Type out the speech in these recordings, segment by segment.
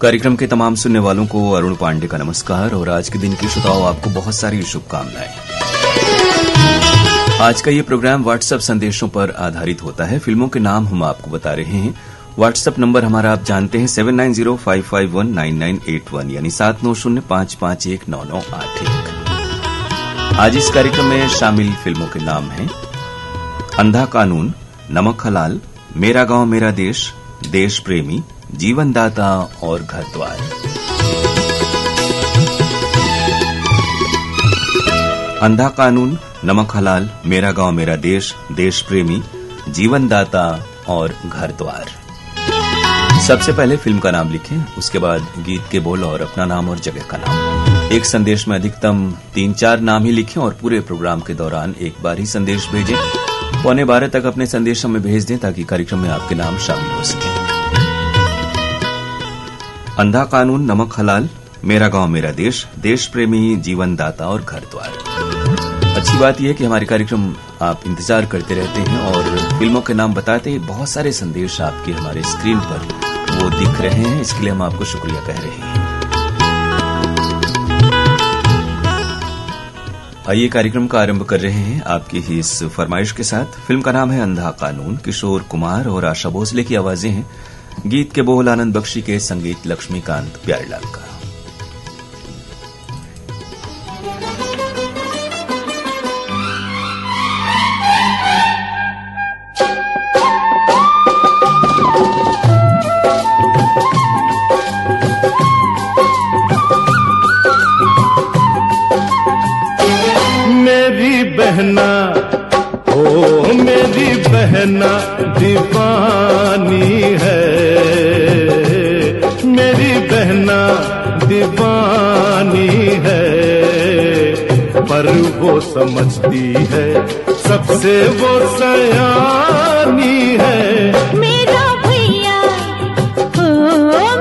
कार्यक्रम के तमाम सुनने वालों को अरुण पांडे का नमस्कार और आज के दिन की श्रोताओं आपको बहुत सारी शुभकामनाएं। आज का ये प्रोग्राम व्हाट्सएप संदेशों पर आधारित होता है। फिल्मों के नाम हम आपको बता रहे हैं। व्हाट्सएप नंबर हमारा आप जानते हैं 7905519981 यानी 7905519981। आज इस कार्यक्रम में शामिल फिल्मों के नाम हैं अंधा कानून, नमक हलाल, मेरा गांव मेरा देश, देश प्रेमी, जीवनदाता और घर द्वार। अंधा कानून, नमक हलाल, मेरा गांव मेरा देश, देश प्रेमी, जीवनदाता और घर द्वार। सबसे पहले फिल्म का नाम लिखें, उसके बाद गीत के बोल और अपना नाम और जगह का नाम। एक संदेश में अधिकतम 3-4 नाम ही लिखें और पूरे प्रोग्राम के दौरान एक बार ही संदेश भेजें। 11:15 तक अपने संदेश हमें भेज दें ताकि कार्यक्रम में आपके नाम शामिल हो सके। अंधा कानून, नमक हलाल, मेरा गांव मेरा देश, देश प्रेमी, जीवनदाता और घर द्वार। अच्छी बात यह है कि हमारे कार्यक्रम आप इंतजार करते रहते हैं और फिल्मों के नाम बताते ही बहुत सारे संदेश आपके हमारे स्क्रीन पर वो दिख रहे हैं। इसके लिए हम आपको शुक्रिया कह रहे हैं। आइए कार्यक्रम का आरंभ कर रहे हैं आपकी ही इस फरमाइश के साथ। फिल्म का नाम है अंधा कानून। किशोर कुमार और आशा भोसले की आवाजें हैं। गीत के बोल आनंद बख्शी के, संगीत लक्ष्मीकांत प्यारेलाल का। बहना ओ मेरी बहना दीवानी है, मेरी बहना दीवानी है, पर वो समझती है सबसे वो सयानी है। मेरा भैया ओ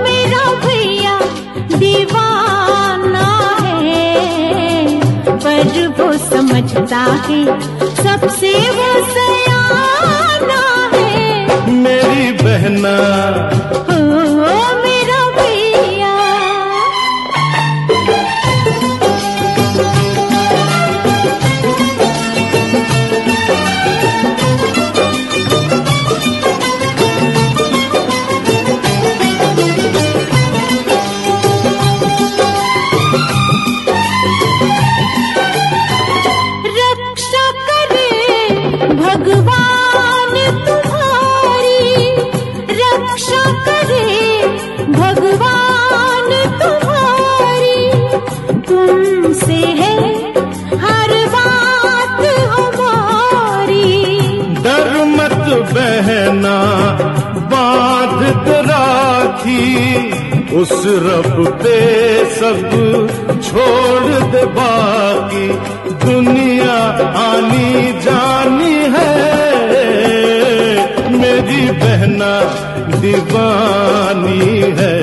मेरा भैया दीवाना है, पर वो समझता है सबसे वो सयाना है। मेरी बहना ओ मेरा भैया। भगवान तुम्हारी रक्षा करे, भगवान तुम्हारी, तुमसे है हर बात हमारी। डर मत बहना बांध के राखी, उस रब पे सब छोड़ दे बाकी, दुनिया आनी जानी है। मेरी बहना दीवानी है,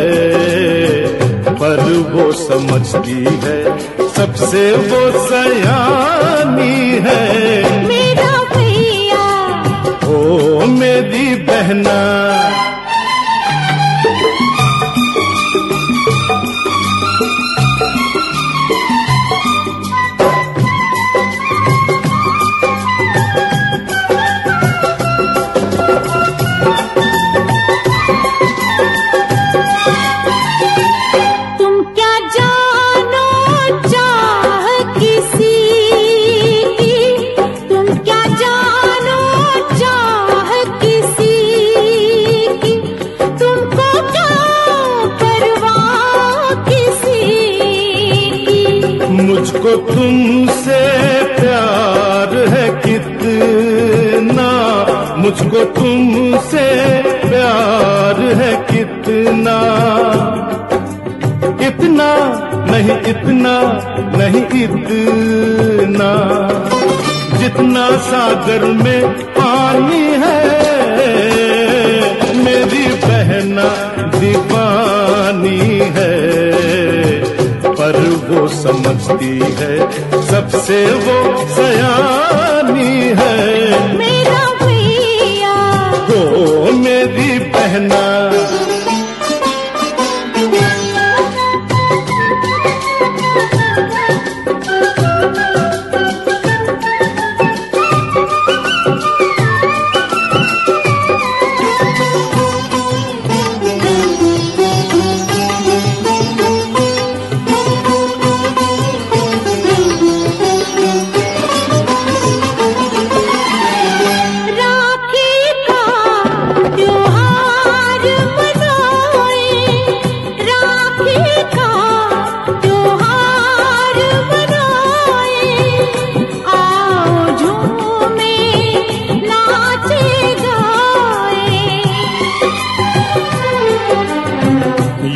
पर वो समझती है सबसे वो सयानी है। मेरा भैया ओ मेरी बहना। मुझको तुमसे प्यार है कितना, मुझको तुमसे प्यार है कितना, इतना नहीं इतना नहीं इतना, जितना सागर में पानी है। मेरी बहना दीवानी है, पर वो समझती है सबसे वो सयानी है। मेरा भैया ओ मेरी बहना।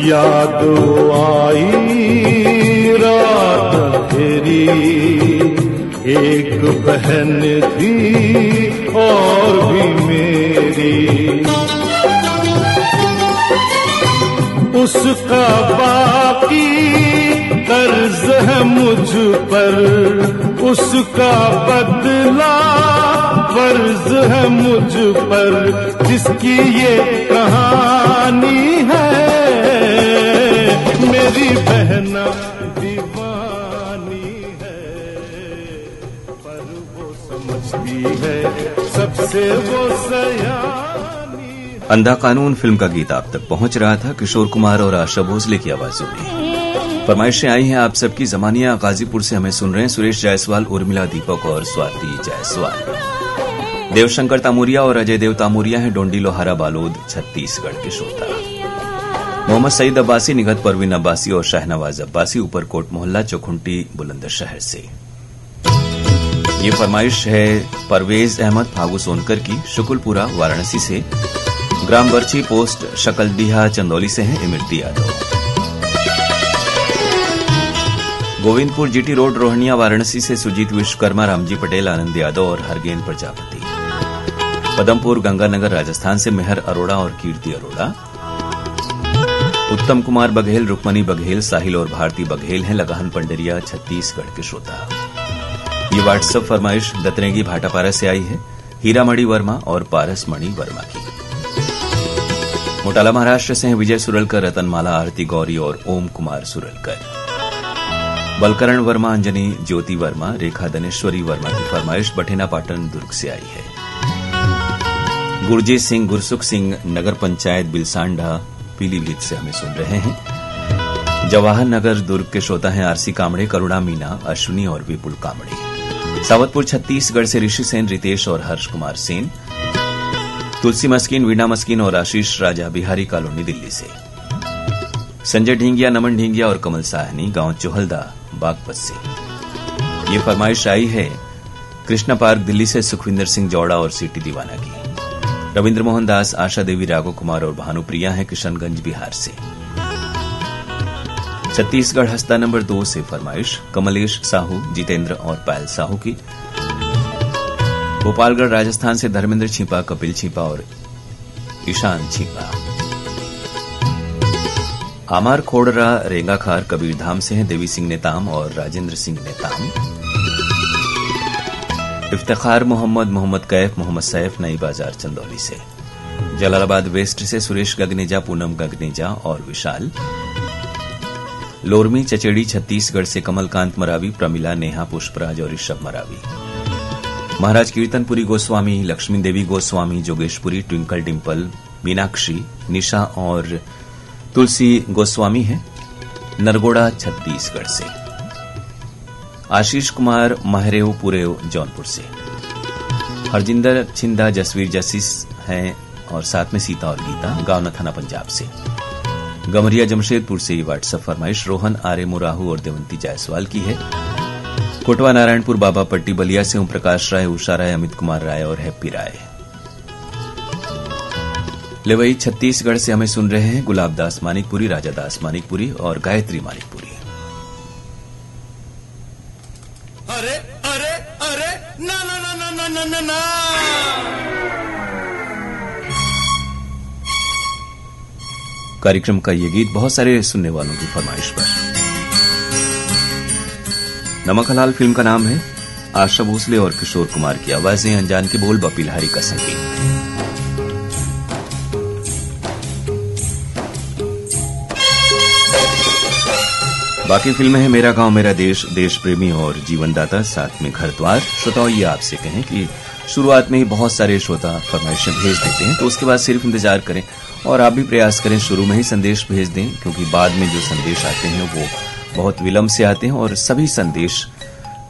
याद आई रात तेरी, एक बहन थी और भी मेरी, उसका बाकी कर्ज है मुझ पर, उसका बदला फर्ज है मुझ पर, जिसकी ये कहानी है मेरी बहना दीवानी है, पर वो समझती है सबसे वो सयानी। अंधा कानून फिल्म का गीत आप तक पहुंच रहा था किशोर कुमार और आशा भोसले की आवाजों में। फरमाइशें आई हैं आप सबकी। जमानिया गाजीपुर से हमें सुन रहे हैं सुरेश जायसवाल, उर्मिला दीपक और स्वाति जायसवाल। देवशंकर तामुरिया और अजय देव तामुरिया हैं डोंडी लोहारा बालोद छत्तीसगढ़ के श्रोता। मोहम्मद सईद अब्बासी, निगत परवीन अब्बासी और शाहनवाज अब्बासी ऊपरकोट मोहल्ला चौखुंटी बुलंदशहर से। ये फरमाइश है परवेज अहमद फागू सोनकर की, शुकुलपुरा वाराणसी से। ग्राम बर्ची पोस्ट शकलडीहा चंदौली से हैं इमरती यादव। गोविंदपुर जीटी रोड रोहनिया वाराणसी से सुजीत विश्वकर्मा, रामजी पटेल, आनंद यादव और हरगेन प्रजापति। पदमपुर गंगानगर राजस्थान से मेहर अरोड़ा और कीर्ति अरोड़ा। उत्तम कुमार बघेल, रुक्मणी बघेल, साहिल और भारती बघेल हैं लगान पंडरिया छत्तीसगढ़ के श्रोता। ये व्हाट्सएप फरमाइश दतरेगी भाटापारा से आई है हीरामणि वर्मा और पारस मणि वर्मा की। मोटाला महाराष्ट्र से हैं विजय सुरलकर, रतनमाला, आरती गौरी और ओम कुमार सुरलकर। बलकरण वर्मा, अंजनी ज्योति वर्मा, रेखा दनेश्वरी वर्मा की फरमाइश बठेना पाटन दुर्ग से आई है। गुरजीत सिंह, गुरसुख सिंह, नगर पंचायत बिलसांडा पीलीभीत से हमें सुन रहे हैं। जवाहर नगर दुर्ग के श्रोता हैं आरसी कामड़े, करुणा मीना, अश्विनी और विपुल कामड़े। सावतपुर छत्तीसगढ़ से ऋषि सेन, रितेश और हर्ष कुमार सेन। तुलसी मस्किन, वीणा मस्किन और आशीष राजा, बिहारी कॉलोनी दिल्ली से। संजय ढींगिया, नमन ढींगिया और कमल साहनी, गांव चोहलदा बागपत से। ये फरमाइश आई है कृष्णा पार्क दिल्ली से सुखविंदर सिंह जौड़ा और सीटी दीवाना की। रविंद्र मोहन दास, आशा देवी, राघव कुमार और भानुप्रिया हैं किशनगंज बिहार से। छत्तीसगढ़ हस्ता नंबर 2 से फरमाइश कमलेश साहू, जितेंद्र और पायल साहू की। गोपालगढ़ राजस्थान से धर्मेंद्र छिपा, कपिल छिपा और ईशान छिपा। आमार खोड़रा रेंगाखार कबीरधाम से हैं देवी सिंह नेताम और राजेंद्र सिंह नेताम। इफ्तिखार मोहम्मद, मोहम्मद कैफ, मोहम्मद सैफ, नई बाजार चंदौली से। जलालाबाद वेस्ट से सुरेश गगनेजा, पूनम गगनेजा और विशाल। लोरमी चचेड़ी छत्तीसगढ़ से कमलकांत मरावी, प्रमिला, नेहा, पुष्पराज और ऋषभ मरावी। महाराज कीर्तनपुरी गोस्वामी, लक्ष्मी देवी गोस्वामी, जोगेशपुरी, ट्विंकल डिम्पल, मीनाक्षी, निशा और तुलसी गोस्वामी हैं नरगोड़ा छत्तीसगढ़ से। आशीष कुमार महरेव पुरेव जौनपुर से। हरजिंदर छिंदा, जसवीर जसीस हैं और साथ में सीता और गीता, गांव थाना पंजाब से। गमरिया जमशेदपुर से ये व्हाट्सएप फरमाइश रोहन आर्य मुराहू और देवंती जायसवाल की है। कोटवा नारायणपुर बाबा पट्टी बलिया से ओम प्रकाश राय, उषा राय, अमित कुमार राय और हैप्पी राय। लेवई छत्तीसगढ़ से हमें सुन रहे हैं गुलाबदास मानिकपुरी, राजादास मानिकपुरी और गायत्री मानिकपुरी। अरे अरे अरे ना ना ना ना ना ना ना ना। कार्यक्रम का ये गीत बहुत सारे सुनने वालों की फरमाइश पर। नमक हलाल फिल्म का नाम है। आशा भोसले और किशोर कुमार की आवाजें, अनजान के बोल, बपी लहारी का संगीत। बाकी फिल्में हैं मेरा गांव मेरा देश, देश प्रेमी और जीवनदाता, साथ में घर द्वार। श्रोताओं, ये आपसे कहें कि शुरुआत में ही बहुत सारे श्रोता फरमाइशें भेज देते हैं, तो उसके बाद सिर्फ इंतजार करें और आप भी प्रयास करें शुरू में ही संदेश भेज दें, क्योंकि बाद में जो संदेश आते हैं वो बहुत विलंब से आते हैं और सभी संदेश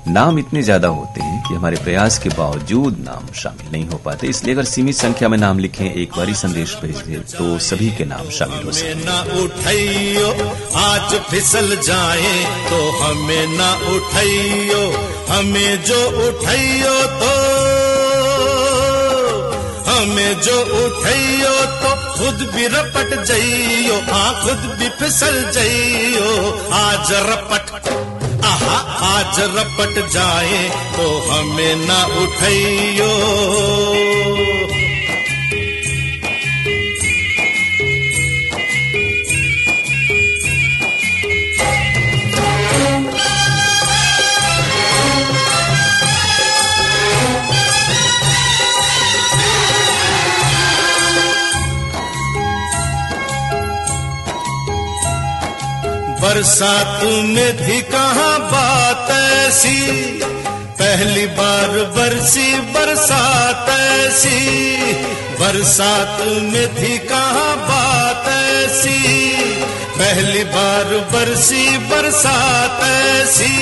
नाम इतने ज्यादा होते हैं कि हमारे प्रयास के बावजूद नाम शामिल नहीं हो पाते। इसलिए अगर सीमित संख्या में नाम लिखें, एक बार ही संदेश भेज दें, तो सभी के नाम शामिल हो सकते हैं। ना उठाइयो आज फिसल जाए तो हमें ना उठाइयो, हमें जो उठाइयो तो हमें जो उठाइयो तो खुद भी रपट जाइयो, हाँ खुद भी फिसल जाइयो। आज रपट आहा आज रपट जाए तो हमें ना उठाइयो। बरसात में थी कहाँ बात ऐसी, पहली बार बरसी बरसात ऐसी। बरसात में थी कहाँ बात ऐसी, पहली बार बरसी बरसात ऐसी।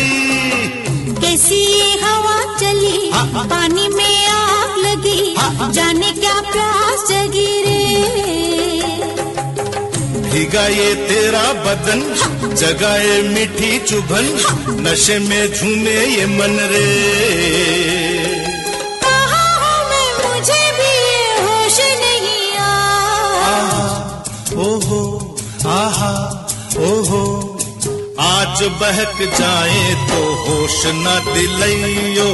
कैसी ये हवा चली, पानी में आग लगी, जाने क्या प्यास जगी रे। भीगा ये तेरा बदन, जगाए मीठी चुभन, नशे में झूमे ये मन रे। कहाँ हूँ मैं, मुझे भी ये होश नहीं आहा, ओहो आहा ओहो। आज बहक जाए तो होश न दिलइयो,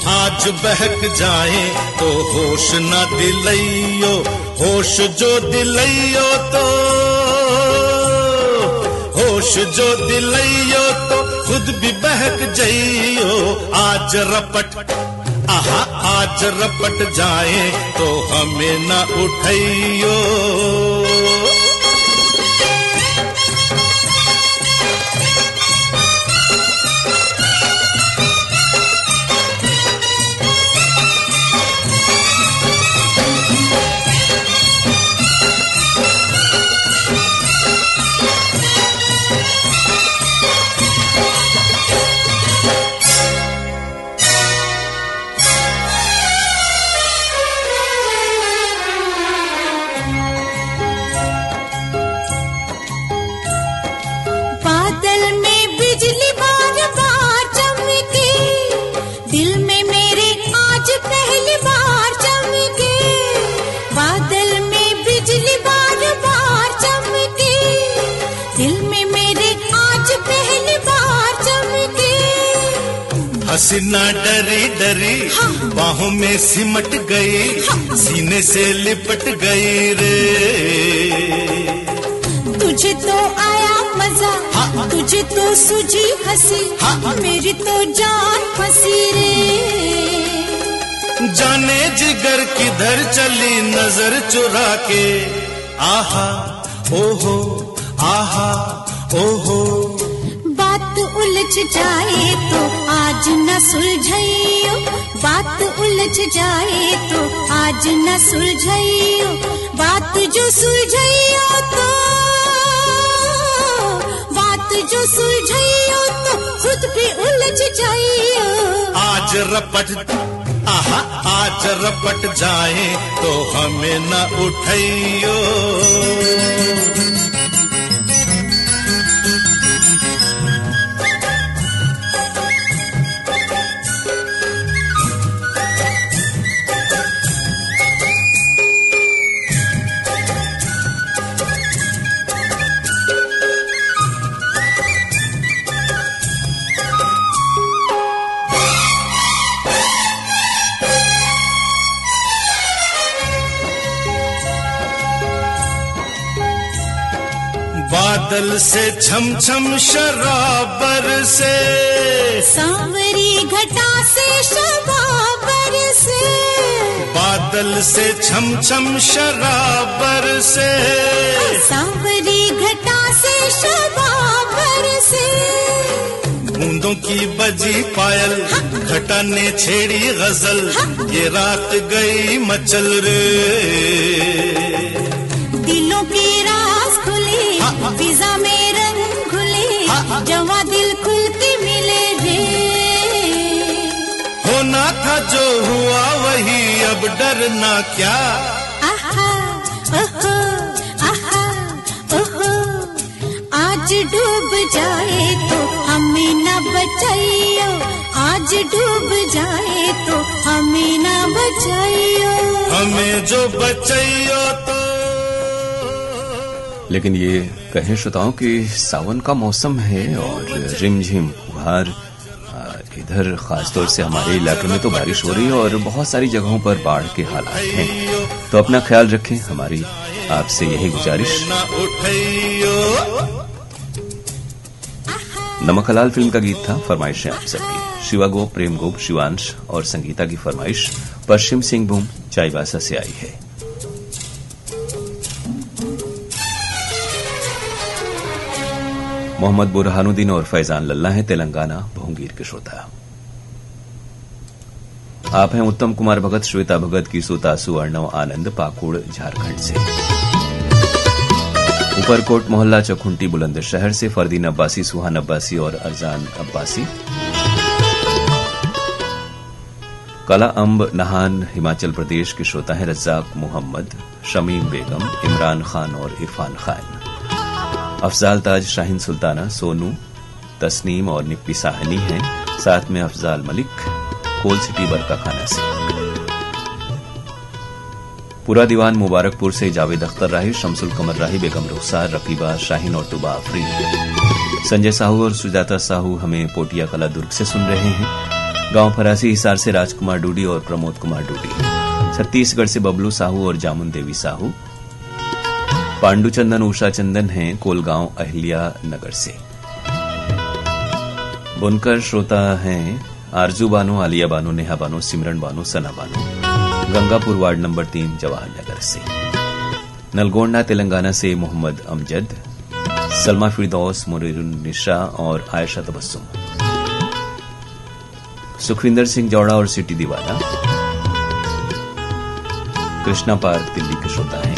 आज बहक जाए तो होश न दिलइयो। होश जो दिलइयो तो, होश जो दिलइयो तो खुद भी बहक जाइयो। आज रपट आहा आज रपट जाए तो हमें न उठाइयो। हसीना डरी डरी बाहों में सिमट गई, सीने से लिपट गई रे। तुझे तो आया मजा, तुझे तो सूझी हंसी, मेरी तो जान फंसी रे। जाने जिगर किधर चली नजर चुरा के, आहा ओहो आहा ओहो। बात उलझ जाए तो आज न सुलझाइयो, बात उलझ जाए तो आज न सुलझाइयो। बात जो सुलझाइयो तो, बात जो सुलझाइयो तो खुद भी उलझ जाइयो। आज रपट आहा आज रपट जाए तो हमें न उठाइयो। बादल से छम छम शराबर से, सांवरी घटा से शबाबर से। बादल से छम छम शराबर से, सांवरी घटा से शबाबर से। बूंदों की बजी पायल, घटा ने छेड़ी गजल, ये रात गई मचल रे। दिलों की राज खुले, फिजा में रंग खुले, जवा दिल खुल के मिले रे। होना था जो हुआ वही, अब डरना क्या। आहा ओहो आहा ओहो। आज डूब जाए तो हमें न बचाइयो, आज डूब जाए तो हमें ना बचाइयो, हमें जो बचाइयो तो। लेकिन ये कहें श्रोताओं कि सावन का मौसम है और रिमझिम फुहार, इधर खासतौर से हमारे इलाके में तो बारिश हो रही है और बहुत सारी जगहों पर बाढ़ के हालात हैं। तो अपना ख्याल रखें, हमारी आपसे यही गुजारिश। नमक हलाल फिल्म का गीत था, फरमाइशें आप सबकी। शिवा गोप, प्रेम गोप, शिवांश और संगीता की फरमाइश पश्चिम सिंहभूम चाईबासा से आई है। मोहम्मद बुरहानुद्दीन और फैजान लल्ला हैं तेलंगाना भोंगीर के श्रोता। आप हैं उत्तम कुमार भगत, श्वेता भगत, कीसु तासु, अर्णव आनंद, पाकुड़ झारखंड से। ऊपरकोट मोहल्ला चकुंटी बुलंदशहर से फरदीन अब्बासी, सुहान अब्बासी और अरजान अब्बासी। कला अम्ब नहान हिमाचल प्रदेश के श्रोता हैं रज्जाक मोहम्मद, शमीम बेगम, इमरान खान और इरफान खान। अफजाल ताज, शाहीन सुल्ताना, सोनू, तस्नीम और निप्पी साहनी हैं, साथ में अफजाल मलिक, कोल सिटी बरका खाना से। पूरा दीवान मुबारकपुर से जावेद अख्तर राही, शमसुल कमर राही, बेगम रुखसार, रकीबा शाहीन और तुबा आफरीन। संजय साहू और सुजाता साहू हमें पोटिया कला दुर्ग से सुन रहे हैं। गांव फरासी हिसार से राजकुमार डूडी और प्रमोद कुमार डूडी। छत्तीसगढ़ से बबलू साहू और जामुन देवी साहू। पांडु चंदन, उषा चंदन हैं कोलगांव अहिल्या नगर से। बुनकर श्रोता हैं आरजू बानो, आलिया बानो, नेहा बानो, सिमरन बानो, सना बानो। गंगापुर वार्ड नंबर 3 जवाहर नगर से। नलगोंडा तेलंगाना से मोहम्मद अमजद, सलमा फिरदौस, मुरीरुन निशा और आयशा तबस्सुम। सुखविंदर सिंह जौड़ा और सिटी दीवाना। कृष्णा पार्क दिल्ली के श्रोता हैं।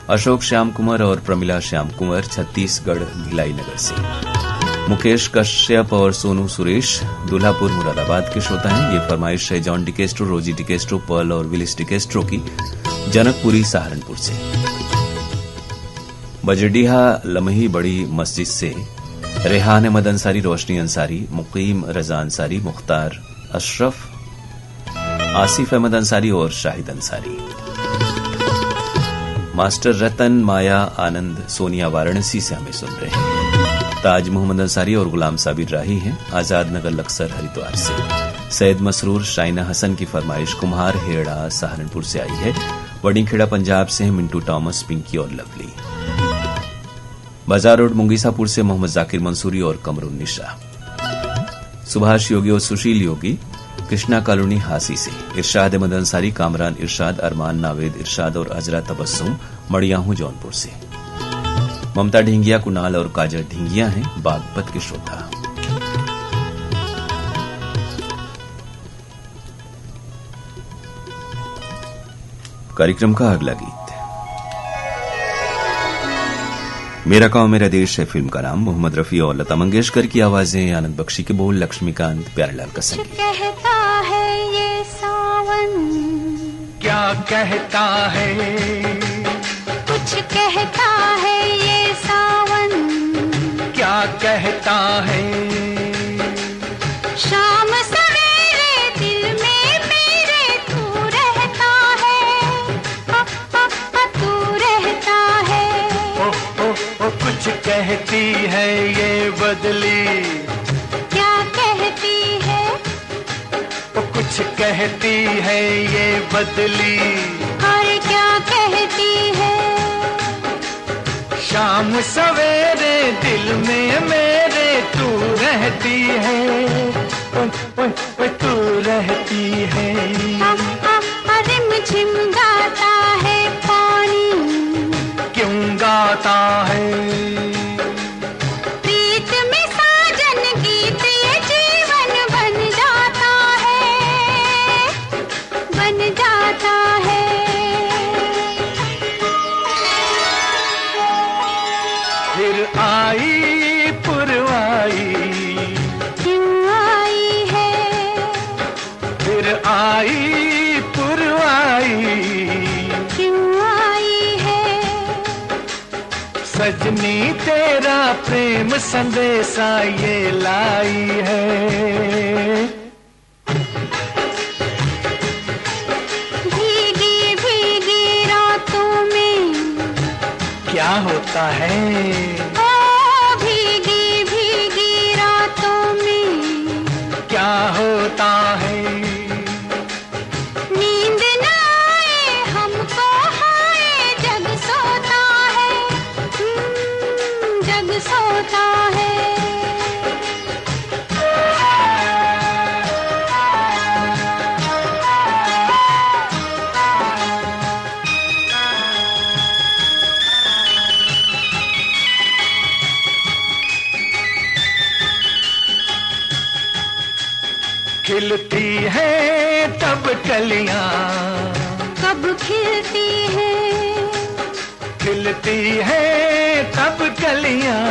अशोक श्याम कुंवर और प्रमिला श्याम कुंवर छत्तीसगढ़ भिलाई नगर से। मुकेश कश्यप और सोनू सुरेश दुल्हापुर मुरादाबाद के श्रोता हैं। ये फरमाइश है जॉन डिकेस्ट्रो, रोजी डिकेस्ट्रो, पर्ल और विलिस डिकेस्ट्रो की जनकपुरी सहारनपुर से। बजडीहा लमही बड़ी मस्जिद से रेहान अहमद अंसारी, रोशनी अंसारी, मुकीम रजा अंसारी, मुख्तार अशरफ, आसिफ अहमद अंसारी और शाहिद अंसारी। मास्टर रतन, माया, आनंद, सोनिया वाराणसी से हमें सुन रहे हैं। ताज मोहम्मद अंसारी और गुलाम साबिर राही हैं आजाद नगर लक्सर हरिद्वार से। सैयद मसरूर, शाइना हसन की फरमाइश कुम्हार हेड़ा सहारनपुर से आई है। वड़ीखेड़ा पंजाब से हैं मिंटू टॉमस, पिंकी और लवली। बाजार रोड मुंगीसापुर से मोहम्मद जाकिर मंसूरी और कमरुन निशा। सुभाष योगी और सुशील योगी कृष्णा कॉलोनी हासी से। इरशाद अहमद अंसारी, कामरान इरशाद, अरमान नावेद इरशाद और अजरा तबस्सुम मड़ियाहू जौनपुर से। ममता ढींगिया, कुणाल और काजल ढींगिया हैं बागपत के श्रोता। कार्यक्रम का अगला गीत मेरा गांव मेरा देश है फिल्म का नाम। मोहम्मद रफी और लता मंगेशकर की आवाजें, आनंद बख्शी के बोल, लक्ष्मीकांत प्यारेलाल का संगीत। कहता है ये सावन, क्या कहता है, कुछ कहता है ये सावन, क्या कहता है। शाम सवेरे दिल में मेरे तू रहता है, तू रहता है। ओ कुछ कहती है ये बदली, क्या कहती है, ओ कुछ कहती है ये बदली। और क्या कहती है, शाम सवेरे दिल में मेरे तू रहती है, तू रहती है। रिमझिम गाता है पानी, क्यों गाता है, प्रीत में साजन गीत ये जीवन बन जाता है, बन जाता है। फिर आई पुरवाई, क्यों आई है, फिर आई पुरवाई। क्यों आई है, सजनी तेरा प्रेम संदेशा ये लाई है। भीगी भीगी रातों में क्या होता है? ओ भीगी भीगी रातों में क्या होता है? नींद न आए हमको हाय जग सोता है, जग सोता है। खिलती है तब कलियां, कब खिलती है, खिलती है तब कलियां,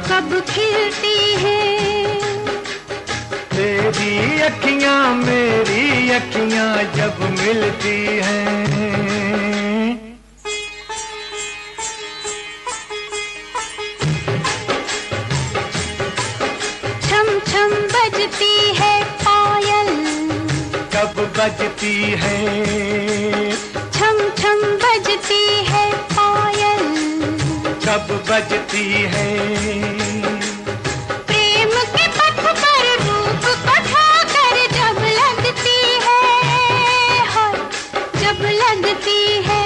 कब खिलती है। तेरी अखियां मेरी अखियां जब मिलती हैं। छम छम बजती है पायल, कब बजती है? छम छम बजती है पायल, कब बजती है? प्रेम के पथ पर रूप को ठाकर जब लगती है, हाय जब लगती है।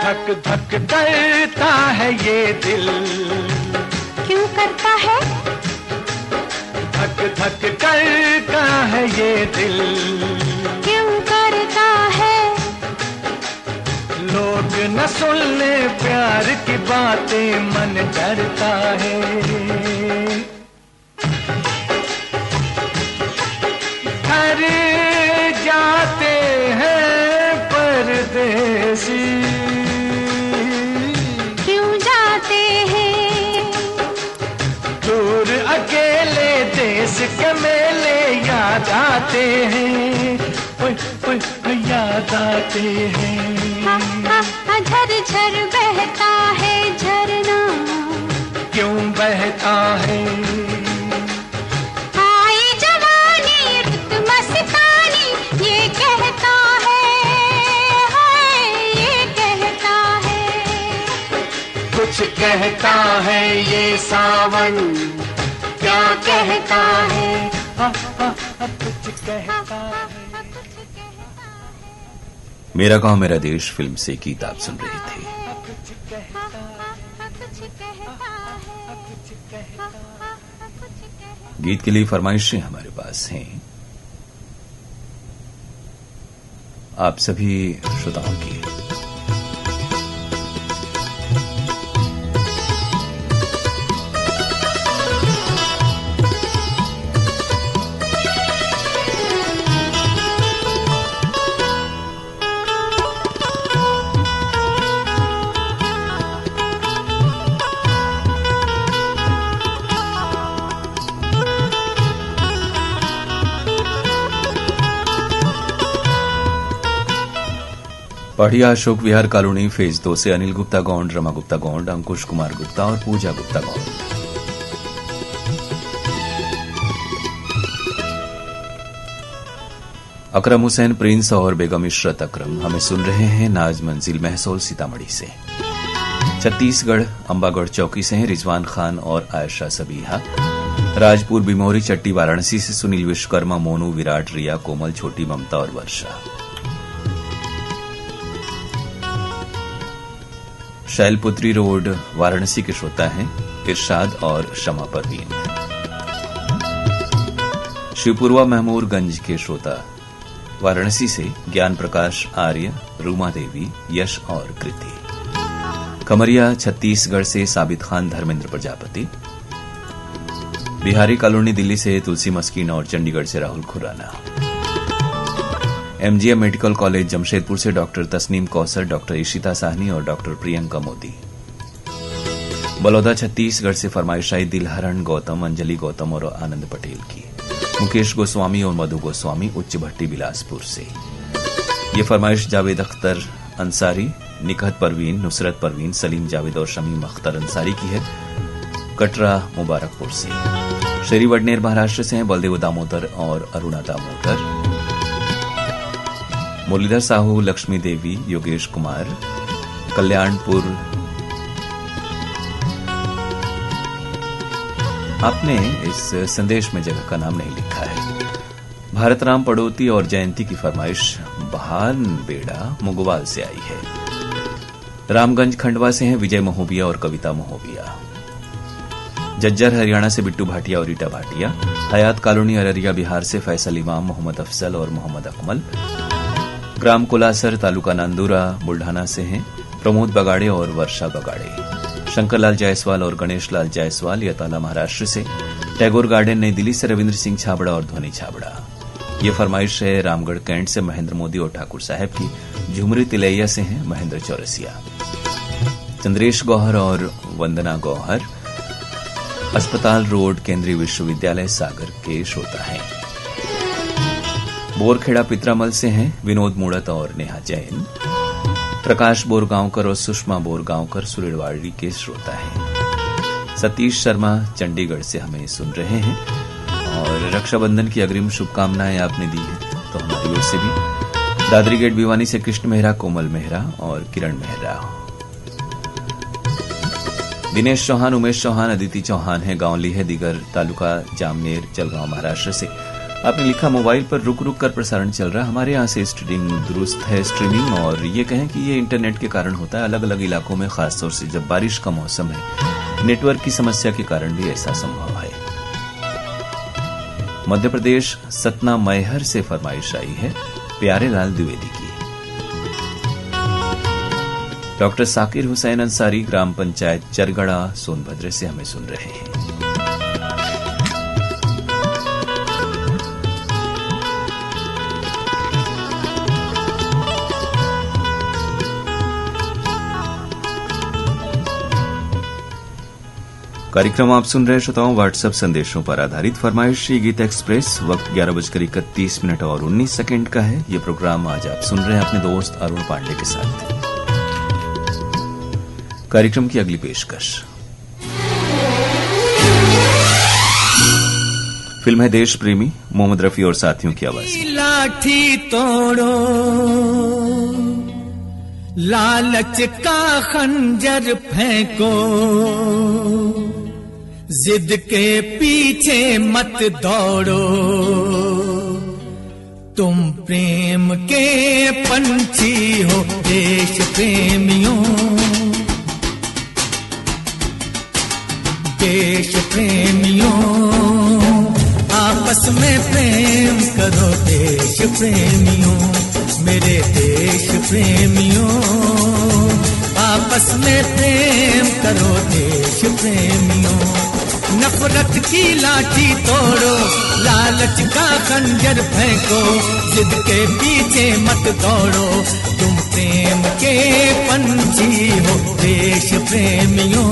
धक धक करता है ये दिल, क्यों करता है? धक धक करता है ये दिल। क्यों करता है? लोग न सुन ले प्यार की बातें मन डरता है। घर जाते हैं परदेसी, क्यों जाते हैं? दूर अकेले देश के मेले याद आते हैं, ओए ओए याद आते हैं। झर झर बहता है झरना, क्यों बहता है? आई जवानी रुत मस्तानी ये कहता है, हाय ये कहता है। कुछ कहता है ये सावन, क्या कहता है? कुछ कहता है। मेरा गांव मेरा देश फिल्म से गीत आप सुन रहे थे। गीत के लिए फरमाइशें हमारे पास हैं आप सभी श्रोताओं की। पढ़िया अशोक विहार कॉलोनी फेज 2 से अनिल गुप्ता गौंड, रमा गुप्ता गौंड, अंकुश कुमार गुप्ता और पूजा गुप्ता गौंड। अकरम हुसैन प्रिंस और बेगम इशरत अकरम हमें सुन रहे हैं नाज मंजिल महसौल सीतामढ़ी से। छत्तीसगढ़ अंबागढ़ चौकी से हैं रिजवान खान और आयशा सबीहा। राजपुर बिमोरी चट्टी वाराणसी से सुनील विश्वकर्मा, मोनू, विराट, रिया, कोमल, छोटी, ममता और वर्षा। शैलपुत्री रोड वाराणसी के श्रोता हैं इरशाद और शमा परवीन। शिवपुरवा महमूरगंज के श्रोता वाराणसी से ज्ञान प्रकाश आर्य, रूमा देवी, यश और कृति। खमरिया छत्तीसगढ़ से साबित खान, धर्मेंद्र प्रजापति। बिहारी कॉलोनी दिल्ली से तुलसी मस्कीन और चंडीगढ़ से Rahul Khurana. MGM medical college Jamshedpur से डॉक्टर तस्नीम कौसर, डॉक्टर इशिता साहनी और डॉक्टर प्रियंका मोदी। बलौदा छत्तीसगढ़ से फरमाइश आई दिलहरण गौतम, अंजलि गौतम और आनंद पटेल की। मुकेश गोस्वामी और मधु गोस्वामी उच्च भट्टी बिलासपुर से। ये फरमाइश जावेद अख्तर अंसारी, निकहत परवीन, नुसरत परवीन, सलीम जावेद और शमीम अख्तर अंसारी की है, कटरा मुबारकपुर से। श्री वडनेर महाराष्ट्र से हैं बलदेव दामोदर और अरुणा दामोदर। मुरलीधर साहू, लक्ष्मी देवी, योगेश कुमार, कल्याणपुर। आपने इस संदेश में जगह का नाम नहीं लिखा है। भारत राम पड़ोती और जयंती की फरमाइश बहान बेड़ा मुगवाल से आई है। रामगंज खंडवा से हैं विजय महोबिया और कविता महोबिया। जज्जर हरियाणा से बिट्टू भाटिया और रीटा भाटिया। हयात कॉलोनी अररिया बिहार से फैसल इमाम, मोहम्मद अफजल और मोहम्मद अकमल। ग्राम कुलासर तालुका नांदुरा बुल्ढाना से हैं प्रमोद बगाड़े और वर्षा बगाड़े। शंकरलाल जायसवाल और गणेश लाल जायसवाल यताला महाराष्ट्र से। टैगोर गार्डन नई दिल्ली से रविंद्र सिंह छाबड़ा और ध्वनि छाबड़ा। ये फरमाइश है रामगढ़ कैंट से महेंद्र मोदी और ठाकुर साहब की। झुमरी तिलैया से हैं महेंद्र चौरसिया। चंद्रेश गौहर और वंदना गौहर अस्पताल रोड केंद्रीय विश्वविद्यालय सागर के श्रोता हैं। बोरखेड़ा पित्रामल से हैं विनोद मूड़त और नेहा जैन। प्रकाश बोरगांवकर और सुषमा बोरगांवकर सुरेड़वाड़ी के श्रोता हैं। सतीश शर्मा चंडीगढ़ से हमें सुन रहे हैं और रक्षाबंधन की अग्रिम शुभकामनाएं आपने दी है तो हमारी ओर से भी। दादरी गेट भिवानी से कृष्ण मेहरा, कोमल मेहरा और किरण मेहरा। दिनेश चौहान, उमेश चौहान, अदिति चौहान है गांवली है दिगर तालुका जामनेर जलगांव महाराष्ट्र से। आपने लिखा मोबाइल पर रुक रुक कर प्रसारण चल रहा है, हमारे यहाँ से स्ट्रीमिंग दुरुस्त है स्ट्रीमिंग, और ये कहें कि ये इंटरनेट के कारण होता है। अलग अलग इलाकों में खासतौर से जब बारिश का मौसम है नेटवर्क की समस्या के कारण भी ऐसा संभव है। मध्य प्रदेश सतना मैहर से फरमाइश आई है प्यारे लाल द्विवेदी की। डॉक्टर साकिर हुसैन अंसारी ग्राम पंचायत चरगड़ा सोनभद्र से हमें सुन रहे हैं। कार्यक्रम आप सुन रहे श्रोताओं व्हाट्सएप संदेशों पर आधारित फरमाइश गीत एक्सप्रेस। वक्त 11:31 और 19 सेकंड का है। ये प्रोग्राम आज आप सुन रहे हैं अपने दोस्त अरुण पांडे के साथ। कार्यक्रम की अगली पेशकश फिल्म है देश प्रेमी, मोहम्मद रफी और साथियों की आवाज में। लाठी तोड़ो, लालच का खंजर फेंको, जिद के पीछे मत दौड़ो, तुम प्रेम के पंछी हो देश प्रेमियों, देश प्रेमियों, आपस में प्रेम करो देश प्रेमियों, मेरे देश प्रेमियों, आपस में प्रेम करो देश प्रेमियों। नफरत की लाठी तोड़ो, लालच का खंजर फेंको, जिद के पीछे मत दौड़ो, तुम प्रेम के पंछी हो देश प्रेमियों,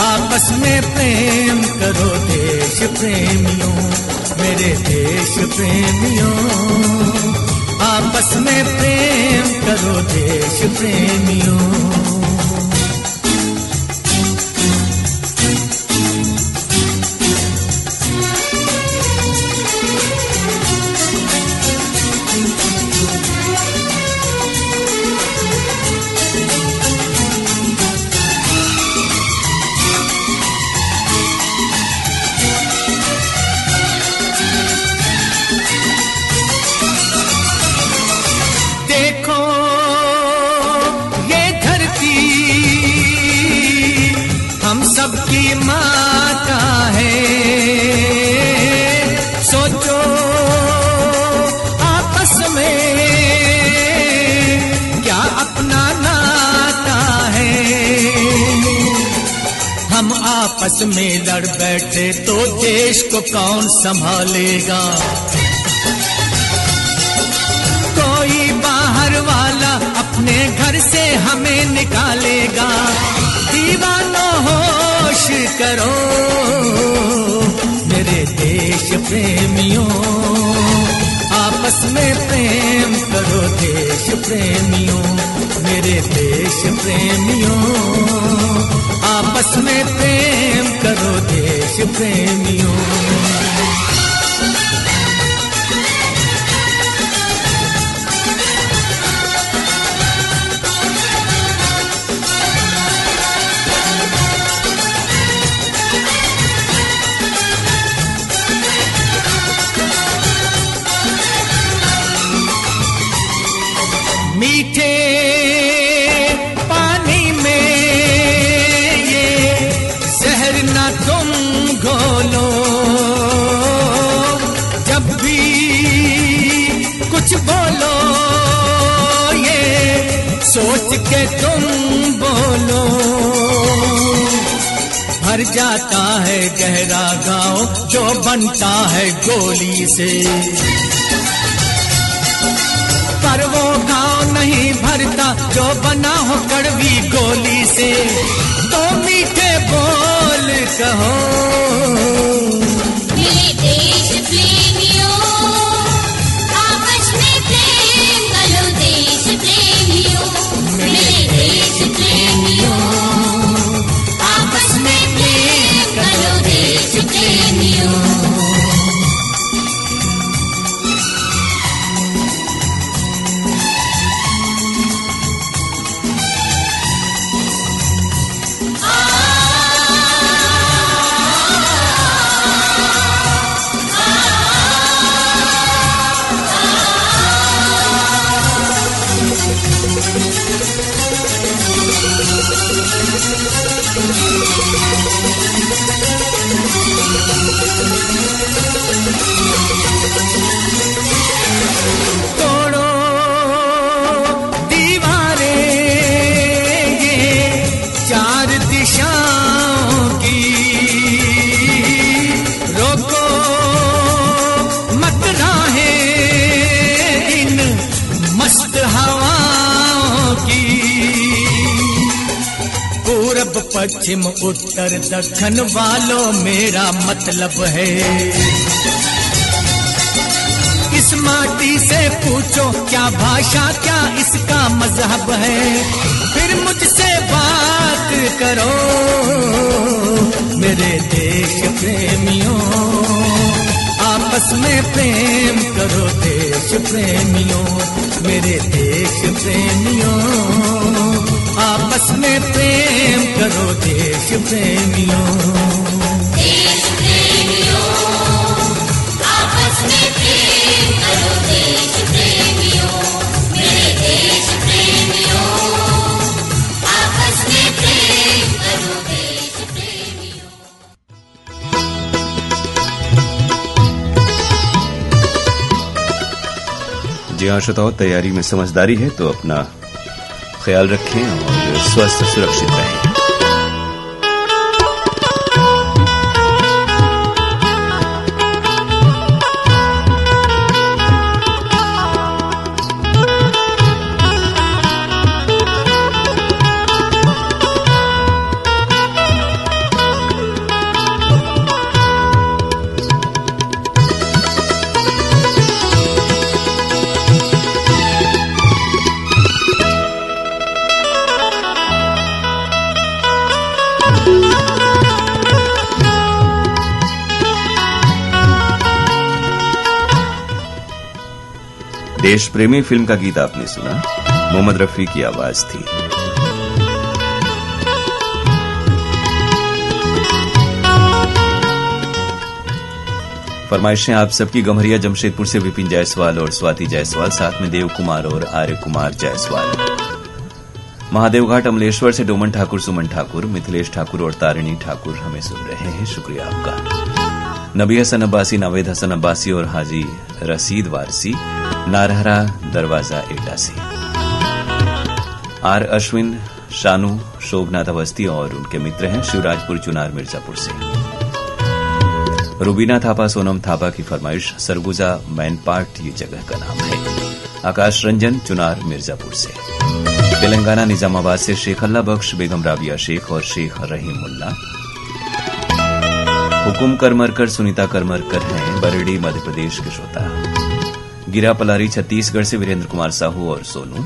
आपस में प्रेम करो देश प्रेमियों, मेरे देश प्रेमियों, आपस में प्रेम करो देश प्रेमियों। सबकी माता है, सोचो आपस में क्या अपना नाता है, हम आपस में लड़ बैठे तो देश को कौन संभालेगा, कोई बाहर वाला अपने घर से हमें निकालेगा, दीवानों में प्रेम करो देश प्रेमियों, मेरे देश प्रेमियों। आपस में प्रेम करो देश प्रेमियों। मीठे पानी में ये जहर ना तुम घोलो, जब भी कुछ बोलो ये सोच के तुम बोलो। भर जाता है गहरा गाँव जो बनता है गोली से, पर वो गाँव नहीं भरता जो बना हो कड़वी गोली से। तो मीठे बोल कहो मेरे देश प्रेमियों, आपस में प्रेम करो देश प्रेमियों, मेरे देश प्रेमियों। आपस में प्रेम करो देश प्रेमियों। तोड़ो दीवारें ये चार दिशाओं की, रोको मत राहें इन मस्त हवाओं की। पूरब पश्चिम उत्तर दक्षिण वालों मेरा मतलब है, इस माटी से पूछो क्या भाषा क्या इसका मजहब है, फिर मुझसे बात करो मेरे देश प्रेमियों। आपस में प्रेम करो देश प्रेमियों, मेरे देश प्रेमियों। आपस में प्रेम करो देश प्रेमियों। देश प्रेमियों, आपस में प्रेम करो देश प्रेमियों, मेरे देश प्रेमियों। आपस में प्रेम करो देश प्रेमियों। जी हाँ श्रोताओ, तैयारी में समझदारी है तो अपना ख्याल रखें और स्वस्थ सुरक्षित रहें। देश प्रेमी फिल्म का गीत आपने सुना, मोहम्मद रफी की आवाज थी। फरमाइशें आप सबकी गम्हरिया जमशेदपुर से विपिन जायसवाल और स्वाति जायसवाल, साथ में देव कुमार और आर्य कुमार जायसवाल। महादेवघाट अमलेश्वर से डोमन ठाकुर, सुमन ठाकुर, मिथिलेश ठाकुर और तारिणी ठाकुर हमें सुन रहे हैं, शुक्रिया आपका। नबी हसन अब्बासी, नावेद हसन अब्बासी और हाजी रसीद वारसी, नारहरा दरवाजा एटा से। आर अश्विन, शानू, शोभनाथ अवस्थी और उनके मित्र हैं शिवराजपुर, चुनार, मिर्जापुर से। रूबीना थापा, सोनम थापा की फरमाइश, सरगुजा मैनपाट ये जगह का नाम है। आकाश रंजन, चुनार, मिर्जापुर से। तेलंगाना निजामाबाद से शेख अल्लाह बख्श, बेगम राबिया शेख और शेख रहीमुल्ला। हुकुम करमरकर, सुनीता करमरकर हैं बरेडी मध्य प्रदेश के श्रोता। गिरा पलारी छत्तीसगढ़ से वीरेंद्र कुमार साहू और सोनू।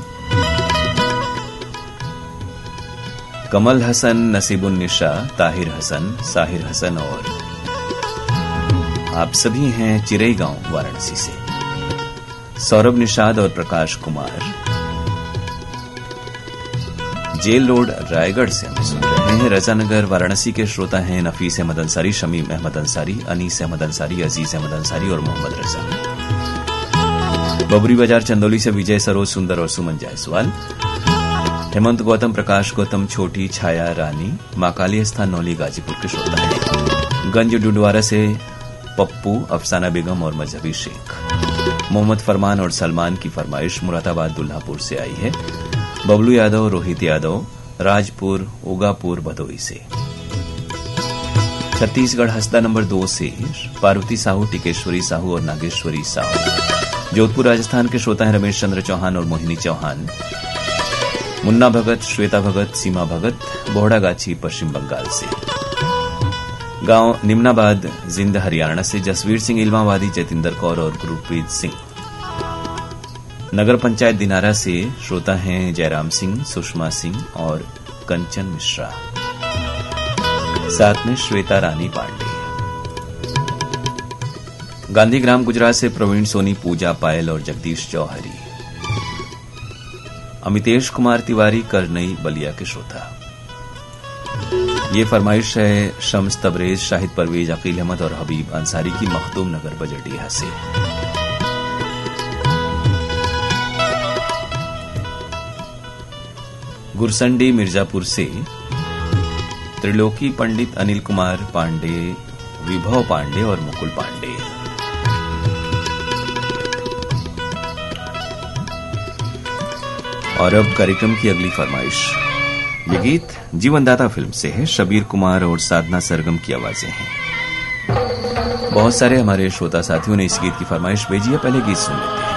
कमल हसन, नसीबुन्निशा, ताहिर हसन, साहिर हसन और आप सभी हैं चिरई गांव वाराणसी से। सौरभ निषाद और प्रकाश कुमार जेल रोड रायगढ़ से हमें सुन रहे हैं। रजानगर वाराणसी के श्रोता हैं नफीस अहमद अंसारी, शमीम अहमद अंसारी, अनीस अहमद अंसारी, अजीज अहमद अंसारी और मोहम्मद रजा। बबरी बाजार चंदौली से विजय सरोज सुंदर और सुमन जायसवाल। हेमंत गौतम, प्रकाश गौतम, छोटी छाया रानी, मां काली स्थान नौली गाजीपुर के श्रोता हैं। गंज डुडवारा से पप्पू, अफसाना बेगम और मजहबी शेख। मोहम्मद फरमान और सलमान की फरमाइश मुरादाबाद दुल्हापुर से आई है। बबलू यादव, रोहित यादव, राजपुर, उगापुर, भदोई से। छत्तीसगढ़ हसदा नंबर 2 से पार्वती साहू, टिकेश्वरी साहू और नागेश्वरी साहू। जोधपुर राजस्थान के श्रोता हैं रमेश चंद्र चौहान और मोहिनी चौहान। मुन्ना भगत, श्वेता भगत, सीमा भगत, बोहड़ागाछी पश्चिम बंगाल से। गांव निम्नाबाद, जिंद हरियाणा से जसवीर सिंह इल्मावादी, जतिंदर कौर और गुरप्रीत सिंह। नगर पंचायत दिनारा से श्रोता हैं जयराम सिंह, सुषमा सिंह और कंचन मिश्रा, साथ में श्वेता रानी पांडे। गांधीग्राम गुजरात से प्रवीण सोनी, पूजा पायल और जगदीश चौहरी। अमितेश कुमार तिवारी, करनई बलिया के श्रोता। ये फरमाइश है शम्स तबरेज, शाहिद परवेज, अकील अहमद और हबीब अंसारी की मखदूम नगर बजटिया से। गुरसंडी मिर्जापुर से त्रिलोकी पंडित, अनिल कुमार पांडे, विभव पांडे और मुकुल पांडे। और अब कार्यक्रम की अगली फरमाइश। ये गीत जीवनदाता फिल्म से है। शबीर कुमार और साधना सरगम की आवाजें हैं। बहुत सारे हमारे श्रोता साथियों ने इस गीत की फरमाइश भेजी है। पहले गीत सुन लेते हैं।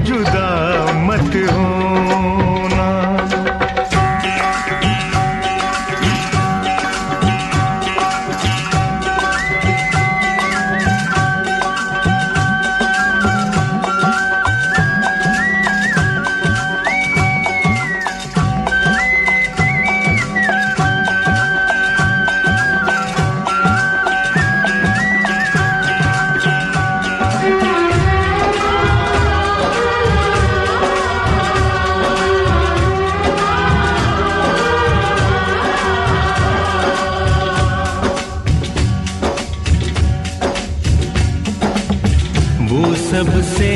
जुदा मत होना। सबसे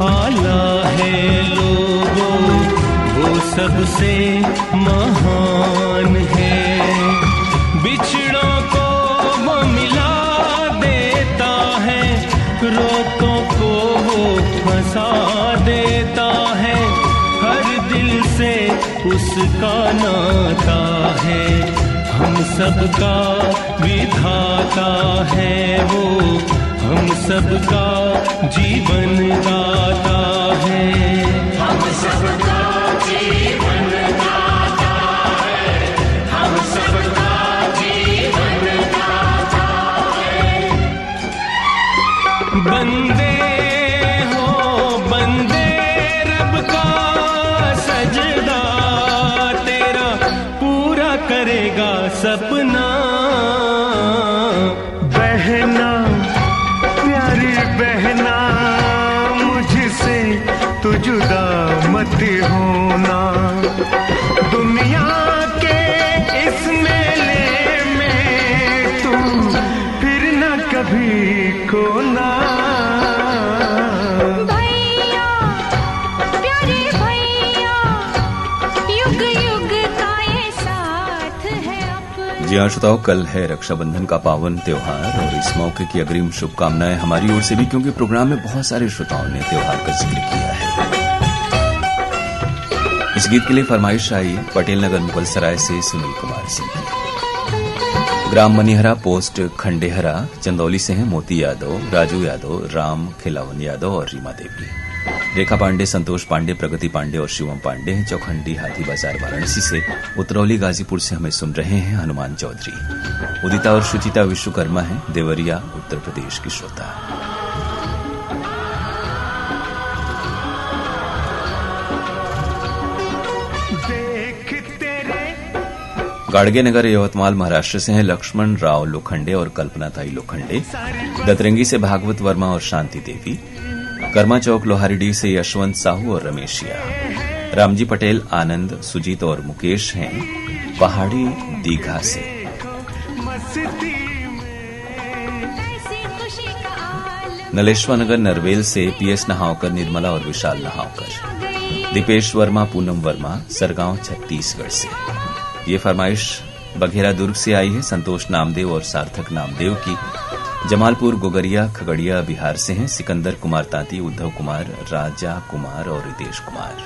आला है लोगों, वो सबसे महान है। बिछड़ों को वो मिला देता है, रोतों को वो फंसा देता है। हर दिल से उसका नाता है, हम सबका विधाता है वो, हम सबका जीवन दाता है। हम सबका जीवन दाता है, हम सबका जीवन दाता है। बंदे हो बंदे रब का सजदा, तेरा पूरा करेगा सपना। बहना बहना मुझसे तू जुदा मत होना। दुनिया के इस मेले में तू फिर न कभी खोना। भैया प्यारे भैया, युग युग का ये साथ है अपना। जी हाँ श्रोताओ, कल है रक्षाबंधन का पावन त्योहार और इस मौके की अग्रिम शुभकामनाएं हमारी ओर से भी, क्योंकि प्रोग्राम में बहुत सारे श्रोताओं ने त्योहार का जिक्र किया है। इस गीत के लिए फरमाइश आई पटेल नगर मुगलसराय से सुनील कुमार सिंह की। ग्राम मनिहरा पोस्ट खंडेहरा चंदौली से हैं मोती यादव, राजू यादव, राम खिलावन यादव और रीमा देवी। रेखा पांडे, संतोष पांडे, प्रगति पांडे और शिवम पांडे हैं चौखंडी हाथी बाजार वाराणसी से। उत्तरौली गाजीपुर से हमें सुन रहे हैं हनुमान चौधरी। उदिता और शुचिता विश्वकर्मा हैं देवरिया उत्तर प्रदेश की श्रोता। गाड़गे नगर यवतमाल महाराष्ट्र से हैं लक्ष्मण राव लोखंडे और कल्पना ताई लोखंडे। दतरंगी से भागवत वर्मा और शांति देवी। कर्मा चौक लोहारीडीह से यशवंत साहू और रमेशिया। रामजी पटेल, आनंद, सुजीत और मुकेश हैं पहाड़ी दीघा से। नलेश्वर नगर नरवेल से पीएस नहावकर, निर्मला और विशाल नहावकर। दीपेश वर्मा, पूनम वर्मा, सरगांव छत्तीसगढ़ से। ये फरमाइश बघेरा दुर्ग से आई है संतोष नामदेव और सार्थक नामदेव की। जमालपुर गोगरिया खगड़िया बिहार से हैं सिकंदर कुमार तांती, उद्धव कुमार, राजा कुमार और रितेश कुमार।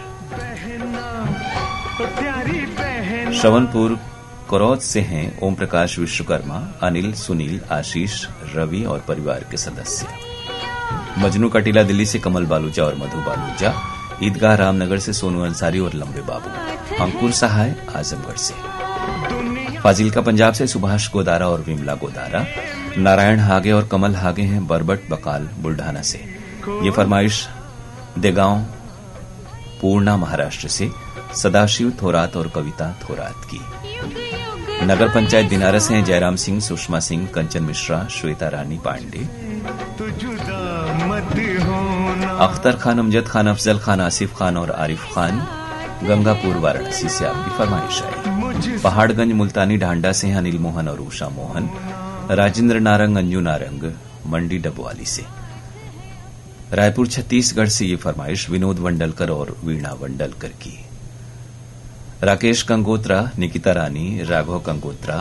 श्रवणपुर करौद से हैं ओम प्रकाश विश्वकर्मा, अनिल, सुनील, आशीष, रवि और परिवार के सदस्य। मजनू कटीला दिल्ली से कमल बालूजा और मधु बालूजा। ईदगाह रामनगर से सोनू अंसारी और लंबे बाबू। अंकुर सहाय आजमगढ़ से। फाजिलका पंजाब से सुभाष गोदारा और विमला गोदारा। नारायण हागे और कमल हागे हैं बरबट बकाल बुल्ढाना से। ये फरमाइश देगांव पूर्णा महाराष्ट्र से सदाशिव थोरात और कविता थोरात की। नगर पंचायत दिनारस हैं जयराम सिंह, सुषमा सिंह, कंचन मिश्रा, श्वेता रानी पांडे। अख्तर खान, अमजद खान, अफजल खान, आसिफ खान और आरिफ खान। गंगापुर वाराणसी से आपकी फरमाइश आई। पहाड़गंज मुल्तानी ढांडा से अनिल मोहन और उषा मोहन। राजेंद्र नारंग, अंजू नारंग, मंडी डबवाली से। रायपुर छत्तीसगढ़ से ये फरमाइश विनोद वंडलकर और वीणा वंडलकर की। राकेश कंगोत्रा, निकिता रानी, राघव कंगोत्रा,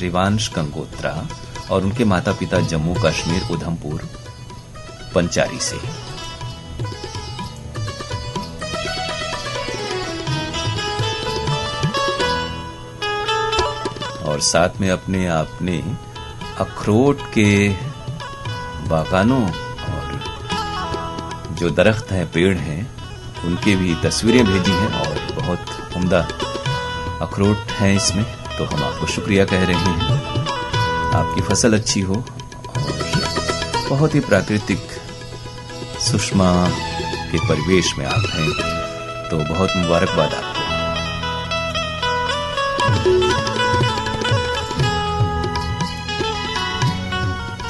रिवांश कंगोत्रा और उनके माता पिता जम्मू कश्मीर उधमपुर पंचारी से। और साथ में अपने अखरोट के बागानों और जो दरख्त हैं, पेड़ हैं, उनकी भी तस्वीरें भेजी हैं और बहुत उम्दा अखरोट हैं इसमें, तो हम आपको शुक्रिया कह रहे हैं। आपकी फसल अच्छी हो और बहुत ही प्राकृतिक सुषमा के परिवेश में आप हैं, तो बहुत मुबारकबाद आपको।